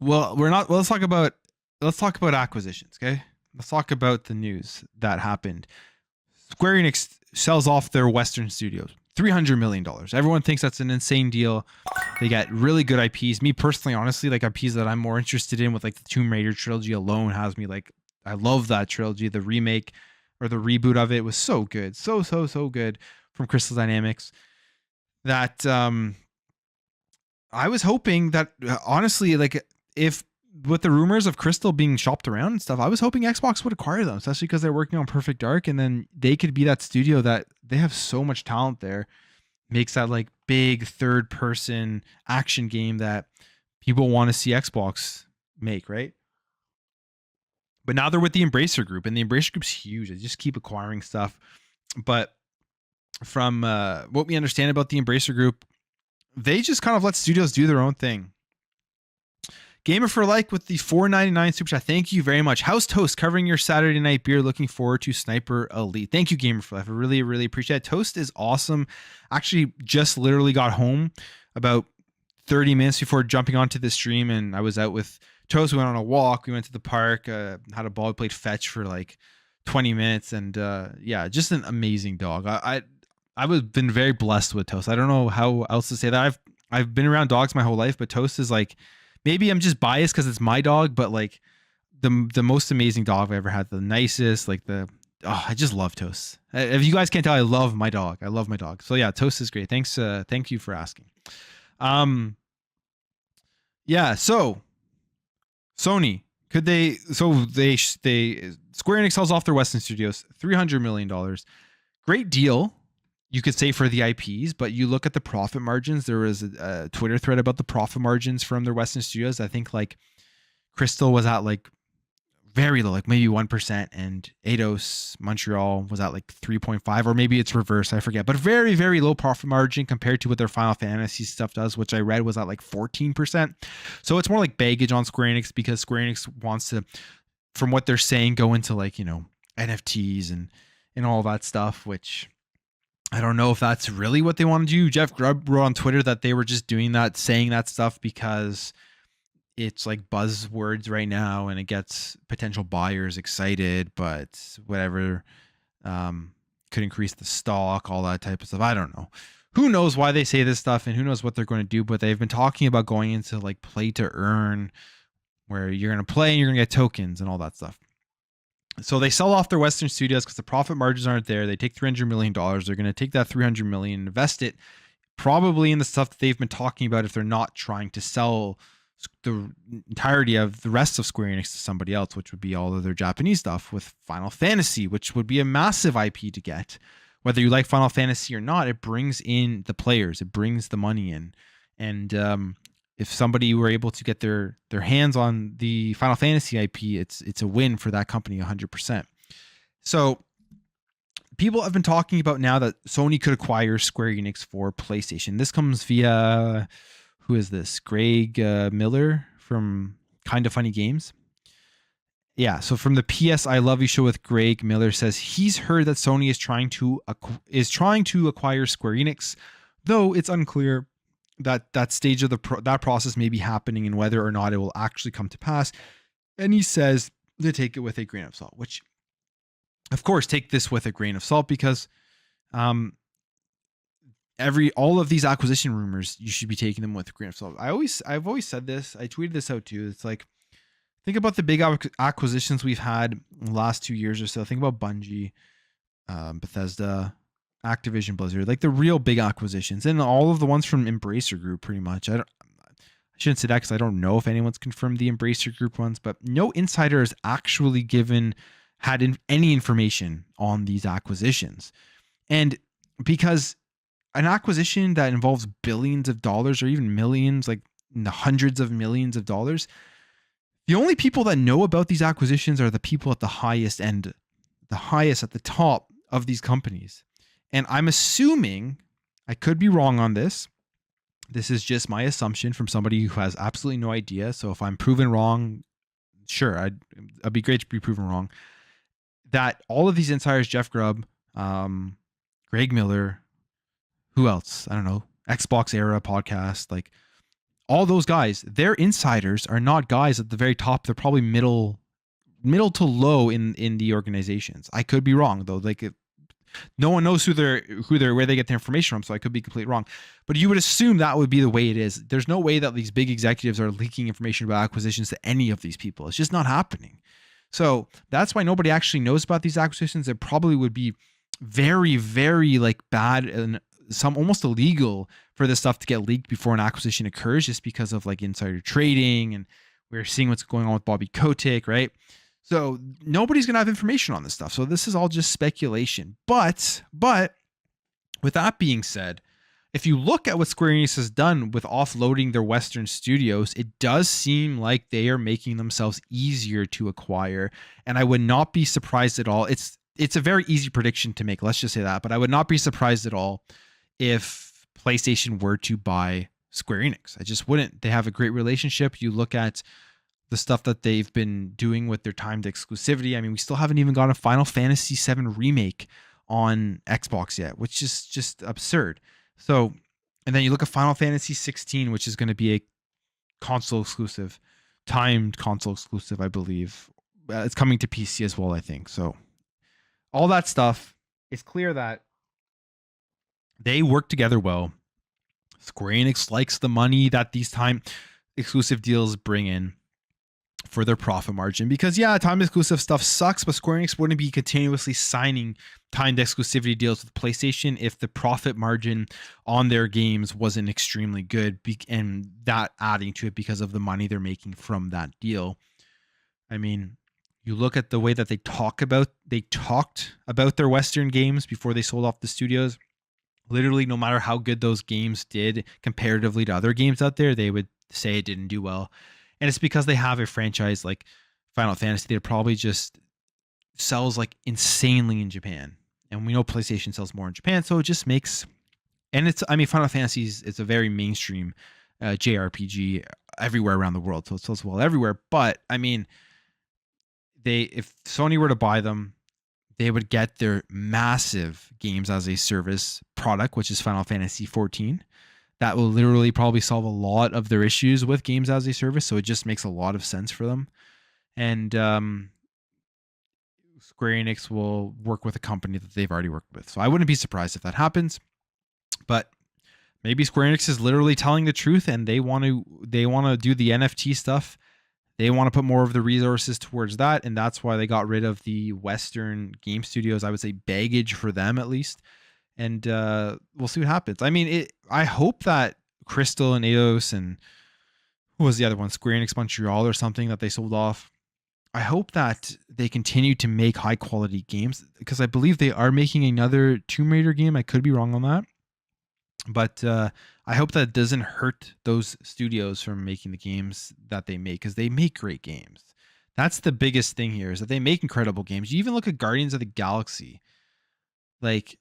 Well, we're not. Well, let's talk about acquisitions. Okay, let's talk about the news that happened. Square Enix sells off their Western studios. $300 million. Everyone thinks that's an insane deal. They got really good IPs. Me personally, honestly, like IPs that I'm more interested in with like the Tomb Raider trilogy alone has me like, I love that trilogy. The remake or the reboot of it was so good. So good from Crystal Dynamics that I was hoping that honestly, like if with the rumors of Crystal being shopped around and stuff, I was hoping Xbox would acquire them, especially because they're working on Perfect Dark, and then they could be that studio that they have so much talent there, makes that like big third person action game that people want to see Xbox make, right? But now they're with the Embracer Group, and the Embracer Group's huge. They just keep acquiring stuff. But from what we understand about the Embracer Group, they just kind of let studios do their own thing. Gamer for Like with the $4.99 super chat. Thank you very much. House Toast covering your Saturday night beer. Looking forward to Sniper Elite. Thank you, Gamer for Life. I really, really appreciate it. Toast is awesome. Actually, just literally got home about 30 minutes before jumping onto the stream, and I was out with Toast. We went on a walk. We went to the park, had a ball, played fetch for like 20 minutes, and yeah, just an amazing dog. I've been very blessed with Toast. I don't know how else to say that. I've been around dogs my whole life, but Toast is like, maybe I'm just biased because it's my dog, but like the most amazing dog I've ever had. The nicest, like I just love Toast. If you guys can't tell, I love my dog. I love my dog. So yeah, Toast is great. Thanks. Thank you for asking. Yeah. So Sony, could they? So they Square Enix sells off their Western studios, $300 million. Great deal, you could say, for the IPs, but you look at the profit margins. There was a Twitter thread about the profit margins from their Western studios. I think like Crystal was at like very low, like maybe 1%, and Eidos Montreal was at like 3.5, or maybe it's reverse, I forget, but very, very low profit margin compared to what their Final Fantasy stuff does, which I read was at like 14%. So it's more like baggage on Square Enix, because Square Enix wants to, from what they're saying, go into like, NFTs and all that stuff, which I don't know if that's really what they want to do. Jeff Grubb wrote on Twitter that they were just doing that, saying that stuff because it's like buzzwords right now and it gets potential buyers excited, but whatever, could increase the stock, all that type of stuff. I don't know. Who knows why they say this stuff and who knows what they're going to do, but they've been talking about going into like play to earn, where you're going to play and you're going to get tokens and all that stuff. So they sell off their Western studios because the profit margins aren't there. They take $300 million. They're going to take that $300 million, invest it probably in the stuff that they've been talking about if they're not trying to sell the entirety of the rest of Square Enix to somebody else, which would be all of their Japanese stuff with Final Fantasy, which would be a massive IP to get. Whether you like Final Fantasy or not, it brings in the players, it brings the money in. And if somebody were able to get their hands on the Final Fantasy IP, it's a win for that company 100%. So people have been talking about now that Sony could acquire Square Enix for PlayStation. This comes via, who is this? Greg Miller from Kind of Funny Games. Yeah, so from the PS I Love You show with Greg Miller, says he's heard that Sony is trying to acquire Square Enix, though it's unclear that stage of that process may be happening and whether or not it will actually come to pass. And he says to take it with a grain of salt, which, of course, take this with a grain of salt, because all of these acquisition rumors, you should be taking them with a grain of salt. I've always said this. I tweeted this out too. It's like, think about the big acquisitions we've had in the last 2 years or so. Think about Bungie, Bethesda, Activision Blizzard, like the real big acquisitions, and all of the ones from Embracer Group, pretty much. I shouldn't say that because I don't know if anyone's confirmed the Embracer Group ones, but no insider has actually had any information on these acquisitions. And because an acquisition that involves billions of dollars or even millions, like in the hundreds of millions of dollars, the only people that know about these acquisitions are the people at the highest end, the highest at the top of these companies. And I'm assuming, I could be wrong on this. This is just my assumption from somebody who has absolutely no idea. So if I'm proven wrong, sure, I'd be great to be proven wrong. That all of these insiders, Jeff Grubb, Greg Miller, who else? I don't know, Xbox Era podcast, like all those guys, their insiders are not guys at the very top. They're probably middle to low in the organizations. I could be wrong though. Like no one knows where they get their information from, so I could be completely wrong. But you would assume that would be the way it is. There's no way that these big executives are leaking information about acquisitions to any of these people. It's just not happening. So that's why nobody actually knows about these acquisitions. It probably would be very, very like bad and some almost illegal for this stuff to get leaked before an acquisition occurs, just because of like insider trading, and we're seeing what's going on with Bobby Kotick, right? So nobody's going to have information on this stuff. So this is all just speculation. But with that being said, if you look at what Square Enix has done with offloading their Western studios, it does seem like they are making themselves easier to acquire. And I would not be surprised at all. It's a very easy prediction to make. Let's just say that. But I would not be surprised at all if PlayStation were to buy Square Enix. I just wouldn't. They have a great relationship. You look at the stuff that they've been doing with their timed exclusivity. I mean, we still haven't even got a Final Fantasy VII remake on Xbox yet, which is just absurd. So, and then you look at Final Fantasy 16, which is going to be a console exclusive, timed console exclusive, I believe. It's coming to PC as well, I think. So all that stuff, it's clear that they work together well. Square Enix likes the money that these time exclusive deals bring in for their profit margin, because time exclusive stuff sucks, but Square Enix wouldn't be continuously signing timed exclusivity deals with PlayStation if the profit margin on their games wasn't extremely good, and that adding to it because of the money they're making from that deal. I mean, you look at the way that they talked about their Western games before they sold off the studios. Literally, no matter how good those games did comparatively to other games out there, they would say it didn't do well. And it's because they have a franchise like Final Fantasy that probably just sells like insanely in Japan. And we know PlayStation sells more in Japan, so it just makes... And Final Fantasy it's a very mainstream JRPG everywhere around the world, so it sells well everywhere. But I mean, if Sony were to buy them, they would get their massive games as a service product, which is Final Fantasy 14. That will literally probably solve a lot of their issues with games as a service. So it just makes a lot of sense for them. And Square Enix will work with a company that they've already worked with. So I wouldn't be surprised if that happens. But maybe Square Enix is literally telling the truth, and they want to do the NFT stuff. They want to put more of the resources towards that. And that's why they got rid of the Western game studios, I would say baggage for them at least. And we'll see what happens. I mean, I hope that Crystal and Eidos and who was the other one, Square Enix Montreal or something that they sold off. I hope that they continue to make high quality games, because I believe they are making another Tomb Raider game. I could be wrong on that. But I hope that doesn't hurt those studios from making the games that they make, because they make great games. That's the biggest thing here, is that they make incredible games. You even look at Guardians of the Galaxy. Like,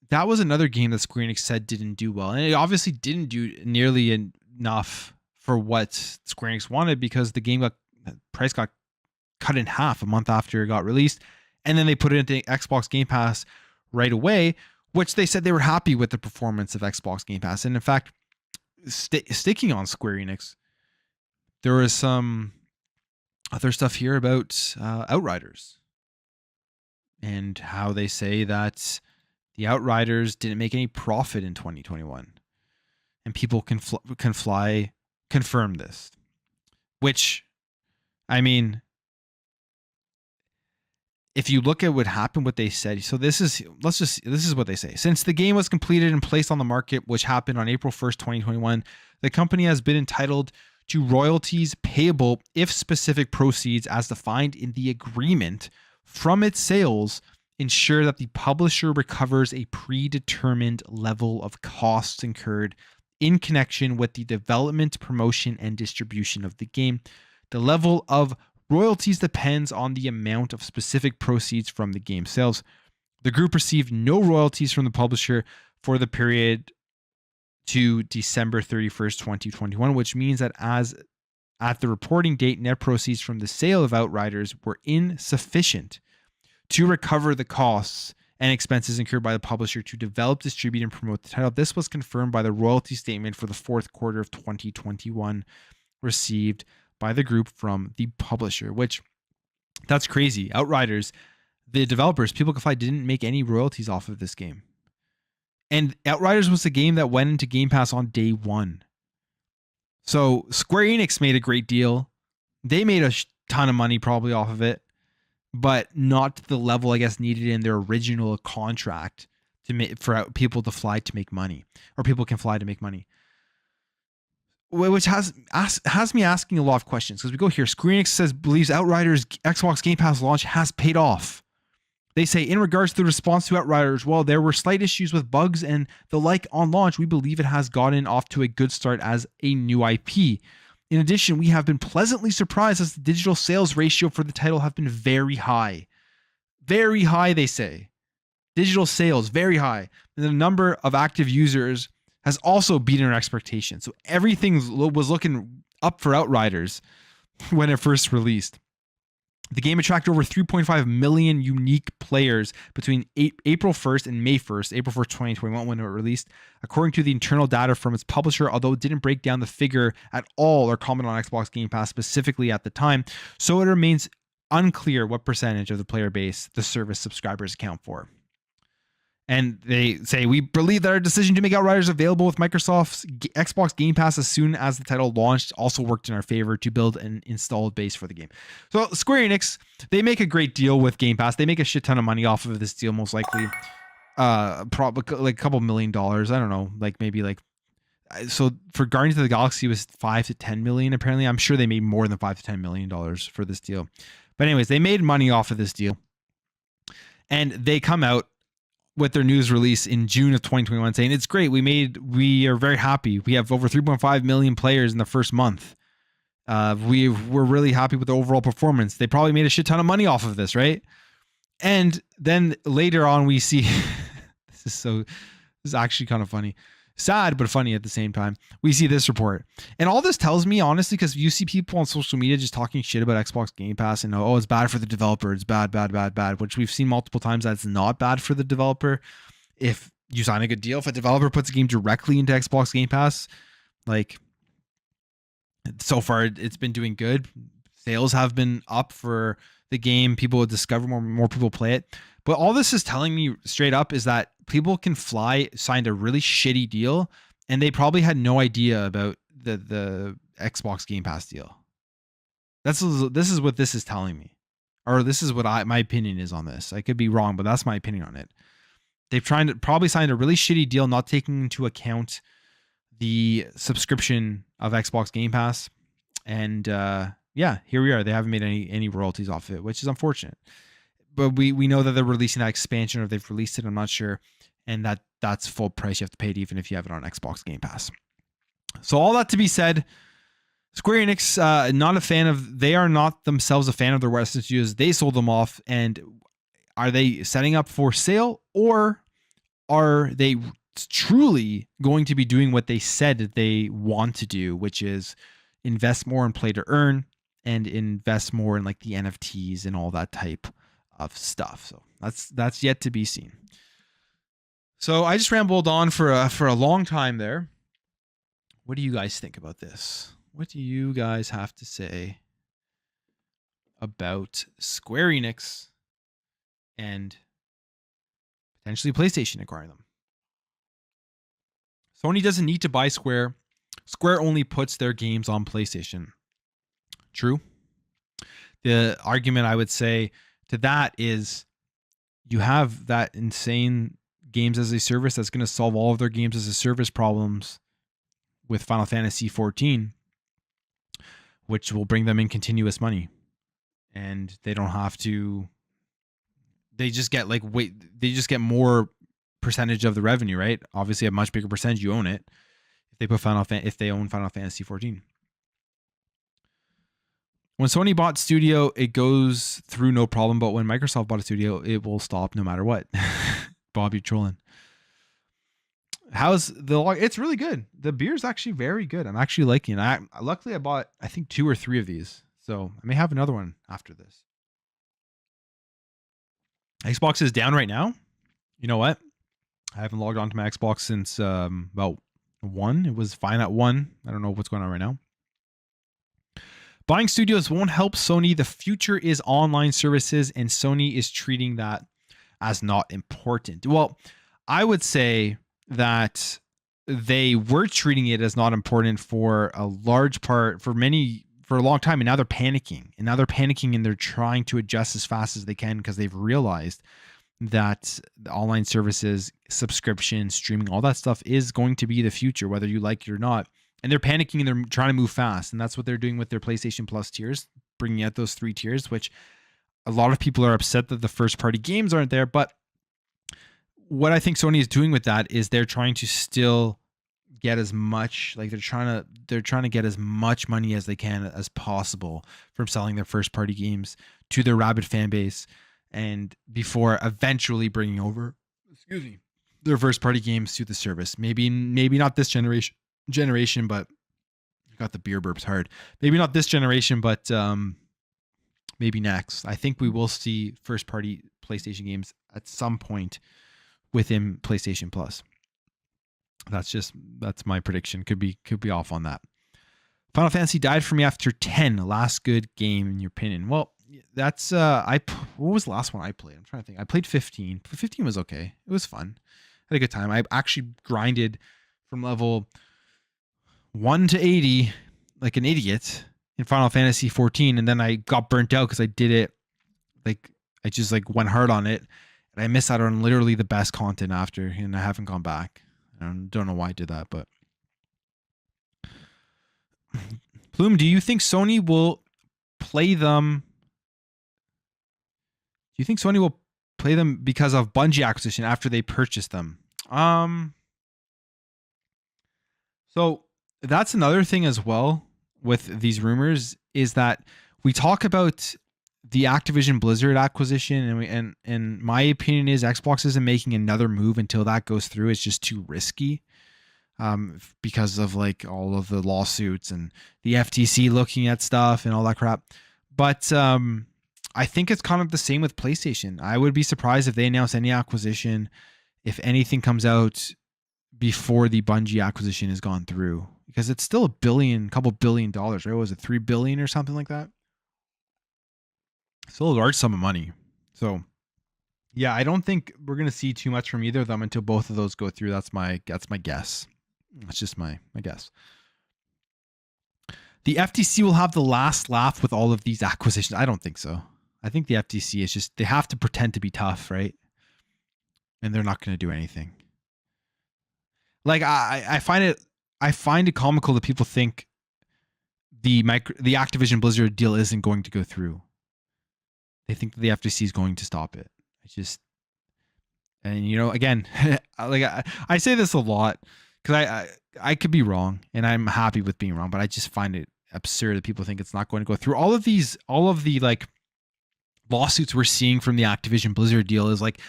that was another game that Square Enix said didn't do well. And it obviously didn't do nearly enough for what Square Enix wanted, because the price got cut in half a month after it got released. And then they put it into Xbox Game Pass right away, which they said they were happy with the performance of Xbox Game Pass. And in fact, sticking on Square Enix, there was some other stuff here about Outriders, and how they say that the Outriders didn't make any profit in 2021. And people can confirm this. Which, I mean, if you look at what happened, what they said, so this is what they say. Since the game was completed and placed on the market, which happened on April 1st, 2021, the company has been entitled to royalties payable if specific proceeds as defined in the agreement from its sales ensure that the publisher recovers a predetermined level of costs incurred in connection with the development, promotion, and distribution of the game. The level of royalties depends on the amount of specific proceeds from the game sales. The group received no royalties from the publisher for the period to December 31st, 2021, which means that as at the reporting date, net proceeds from the sale of Outriders were insufficient to recover the costs and expenses incurred by the publisher to develop, distribute, and promote the title. This was confirmed by the royalty statement for the fourth quarter of 2021 received by the group from the publisher, which that's crazy. Outriders, the developers, People Can Fly, didn't make any royalties off of this game. And Outriders was a game that went into Game Pass on day one. So Square Enix made a great deal. They made a ton of money probably off of it, but not to the level, I guess, needed in their original contract to make, for People to Fly to make money, or People Can Fly to make money. Which has me asking a lot of questions, because we go here. Square Enix believes Outriders Xbox Game Pass launch has paid off. They say, in regards to the response to Outriders, while there were slight issues with bugs and the like on launch, we believe it has gotten off to a good start as a new IP. In addition, we have been pleasantly surprised as the digital sales ratio for the title have been very high. Very high, they say. Digital sales, very high. And the number of active users has also beaten our expectations. So everything was looking up for Outriders when it first released. The game attracted over 3.5 million unique players between April 1st and May 1st, April 1st, 2021, when it was released, according to the internal data from its publisher, although it didn't break down the figure at all or comment on Xbox Game Pass specifically at the time. So it remains unclear what percentage of the player base the service subscribers account for. And they say, we believe that our decision to make Outriders available with Microsoft's Xbox Game Pass as soon as the title launched also worked in our favor to build an installed base for the game. So Square Enix, they make a great deal with Game Pass. They make a shit ton of money off of this deal, most likely. Probably like a couple $1 million. I don't know, like maybe like. So for Guardians of the Galaxy, it was $5 to $10 million. Apparently, I'm sure they made more than $5 to $10 million for this deal. But anyways, they made money off of this deal, and they come out with their news release in June of 2021 saying, it's great. We are very happy. We have over 3.5 million players in the first month. We're really happy with the overall performance. They probably made a shit ton of money off of this, right? And then later on we see, this is actually kind of funny. Sad, but funny at the same time. We see this report. And all this tells me, honestly, because you see people on social media just talking shit about Xbox Game Pass and, oh, it's bad for the developer. It's bad, which we've seen multiple times that's not bad for the developer. If you sign a good deal, if a developer puts a game directly into Xbox Game Pass, like, so far it's been doing good. Sales have been up for the game. People will discover more people play it. But all this is telling me straight up is that People Can Fly signed a really shitty deal, and they probably had no idea about the Xbox Game Pass deal. This is what this is telling me, or this is what my opinion is on this. I could be wrong, but that's my opinion on it. They've probably signed a really shitty deal, not taking into account the subscription of Xbox Game Pass, and yeah, here we are. They haven't made any royalties off of it, which is unfortunate. But we know that they're releasing that expansion, or they've released it, I'm not sure. And that's full price you have to pay it, even if you have it on Xbox Game Pass. So all that to be said, Square Enix, not a fan of, they are not themselves a fan of their Western studios. They sold them off. And are they setting up for sale, or are they truly going to be doing what they said that they want to do, which is invest more in play to earn and invest more in like the NFTs and all that type of stuff? So that's yet to be seen. So I just rambled on for a long time there. What do you guys think about this? What do you guys have to say about Square Enix and potentially PlayStation acquiring them? Sony doesn't need to buy Square. Square only puts their games on PlayStation. True. The argument I would say to that is, you have that insane games as a service that's going to solve all of their games as a service problems with Final Fantasy 14, which will bring them in continuous money, and they don't have to. They just get they just get more percentage of the revenue, right? Obviously, a much bigger percentage. You own it if they put if they own Final Fantasy 14. When Sony bought studio, it goes through no problem, but when Microsoft bought a studio, it will stop no matter what. Bobby trolling. How's the log? It's really good. The beer's actually very good. I'm actually liking it. Luckily I bought, I think, 2 or 3 of these, so I may have another one after this. Xbox is down right now. You know what? I haven't logged onto my Xbox since about 1. It was fine at 1. I don't know what's going on right now. Buying studios won't help Sony. The future is online services, and Sony is treating that as not important. Well, I would say that they were treating it as not important for a large part, for a long time, and now they're panicking. And they're trying to adjust as fast as they can because they've realized that the online services, subscription, streaming, all that stuff is going to be the future, whether you like it or not. And they're panicking and they're trying to move fast. And that's what they're doing with their PlayStation Plus tiers, bringing out those 3 tiers, which a lot of people are upset that the first party games aren't there. But what I think Sony is doing with that is they're trying to still get as much, like they're trying to get as much money as they can as possible from selling their first party games to their rabid fan base, and before eventually bringing over, their first party games to the service. Maybe not this generation, but you got the beer burps hard. Maybe not this generation, but maybe next. I think we will see first party PlayStation games at some point within PlayStation Plus. That's my prediction. Could be off on that. Final Fantasy died for me after 10. Last good game in your opinion? Well, that's what was the last one I played? I'm trying to think. I played 15. 15 was okay. It was fun. Had a good time. I actually grinded from level 1 to 80 like an idiot in Final Fantasy 14, and then I got burnt out because I did it like I just like went hard on it, and I missed out on literally the best content after, and I haven't gone back. I don't know why I did that, but Plume, do you think Sony will play them? Do you think Sony will play them because of Bungie acquisition after they purchase them? So that's another thing as well with these rumors, is that we talk about the Activision Blizzard acquisition, and my opinion is Xbox isn't making another move until that goes through. It's just too risky. Because of like all of the lawsuits and the FTC looking at stuff and all that crap. But I think it's kind of the same with PlayStation. I would be surprised if they announce any acquisition, if anything comes out before the Bungie acquisition has gone through, because it's still couple $1 billion, right? What was it, $3 billion or something like that? Still a large sum of money. So yeah, I don't think we're going to see too much from either of them until both of those go through. That's my guess. That's just my guess. The FTC will have the last laugh with all of these acquisitions. I don't think so. I think the FTC is just, they have to pretend to be tough, right? And they're not going to do anything. Like I find it comical that people think the Activision Blizzard deal isn't going to go through. They think that the FTC is going to stop it. It's just, and you know, again, like I say this a lot because I could be wrong, and I'm happy with being wrong, but I just find it absurd that people think it's not going to go through. All of the like lawsuits we're seeing from the Activision Blizzard deal is like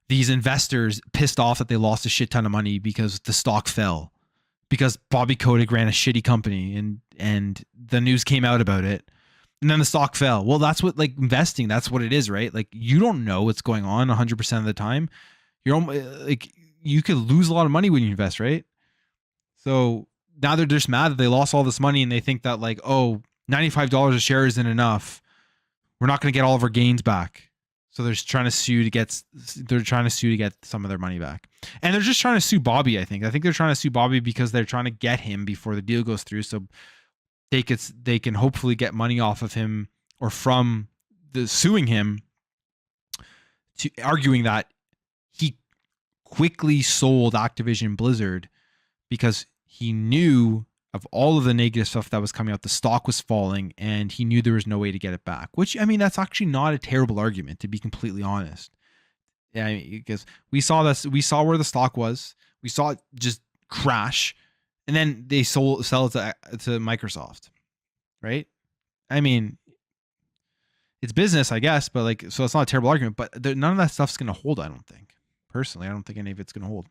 these investors pissed off that they lost a shit ton of money because the stock fell, because Bobby Kotick ran a shitty company, and the news came out about it, and then the stock fell. Well, that's what, like, investing, that's what it is, right? Like, you don't know what's going on 100% of the time. You're like, you could lose a lot of money when you invest, right? So now they're just mad that they lost all this money, and they think that like, oh, $95 a share isn't enough. We're not going to get all of our gains back. So they're trying to sue to get some of their money back. And they're just trying to sue Bobby, I think. I think they're trying to sue Bobby because they're trying to get him before the deal goes through, so they can hopefully get money off of him, or from the suing him, to arguing that he quickly sold Activision Blizzard because he knew of all of the negative stuff that was coming out. The stock was falling, and he knew there was no way to get it back. Which, I mean, that's actually not a terrible argument, to be completely honest. Yeah, I mean, because we saw where the stock was. We saw it just crash, and then they sell it to Microsoft, right? I mean, it's business, I guess, but like, so it's not a terrible argument. But none of that stuff's going to hold. I don't think. Personally, I don't think any of it's going to hold.